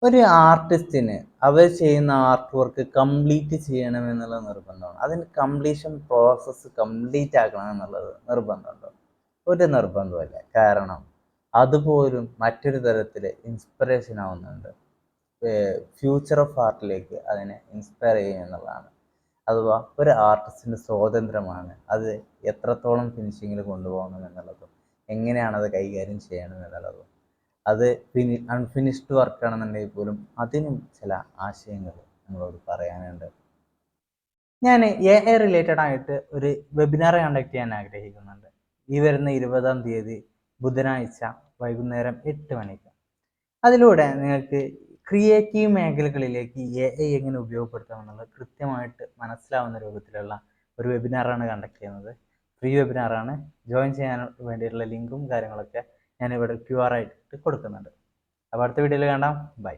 ഒരു ആർട്ടിസ്റ്റിന് അവർ ചെയ്യുന്ന art work complete ചെയ്യണമെന്നുള്ള നിർബന്ധമാണ്. അതിന് കംപ്ലീഷൻ പ്രോസസ്സ് കംപ്ലീറ്റ് ആക്കണം എന്നുള്ളത് നിർബന്ധമുണ്ടോ? ഒരു നിർബന്ധമല്ല. കാരണം അതുപോലും മറ്റൊരു തരത്തിൽ ഇൻസ്പിറേഷൻ ആവുന്നുണ്ട്. ഫ്യൂച്ചർ ഓഫ് ആർട്ടിലേക്ക് അതിനെ ഇൻസ്പയർ ചെയ്യും എന്നുള്ളതാണ്. അഥവാ ഒരു ആർട്ടിസ്റ്റിൻ്റെ സ്വാതന്ത്ര്യമാണ് അത് എത്രത്തോളം ഫിനിഷിങ്ങിൽ കൊണ്ടുപോകണം എന്നുള്ളതും എങ്ങനെയാണ് അത് കൈകാര്യം ചെയ്യണം എന്നുള്ളതും. അത് അൺഫിനിഷ്ഡ് വർക്കാണെന്നുണ്ടെങ്കിൽ പോലും അതിനും ചില ആശയങ്ങൾ നമ്മളോട് പറയാനുണ്ട്. ഞാൻ AI റിലേറ്റഡ് ആയിട്ട് ഒരു വെബിനാർ കണ്ടക്ട് ചെയ്യാൻ ആഗ്രഹിക്കുന്നുണ്ട്. ഈ വരുന്ന 20-ാം തീയതി ബുധനാഴ്ച വൈകുന്നേരം 8 മണിക്ക്. അതിലൂടെ നിങ്ങൾക്ക് ക്രിയേറ്റീവ് മേഖലകളിലേക്ക് AI എങ്ങനെ ഉപയോഗപ്പെടുത്താമെന്നുള്ളത് കൃത്യമായിട്ട് മനസ്സിലാവുന്ന രൂപത്തിലുള്ള ഒരു വെബിനാറാണ് കണ്ടക്ട് ചെയ്യുന്നത്. ഫ്രീ വെബിനാറാണ്. ജോയിൻ ചെയ്യാൻ വേണ്ടിയിട്ടുള്ള ലിങ്കും കാര്യങ്ങളൊക്കെ ഞാനിവിടെ QR ആയിട്ട് കൊടുക്കുന്നുണ്ട്. അപ്പോൾ അടുത്ത വീഡിയോയിൽ കാണാം. ബൈ.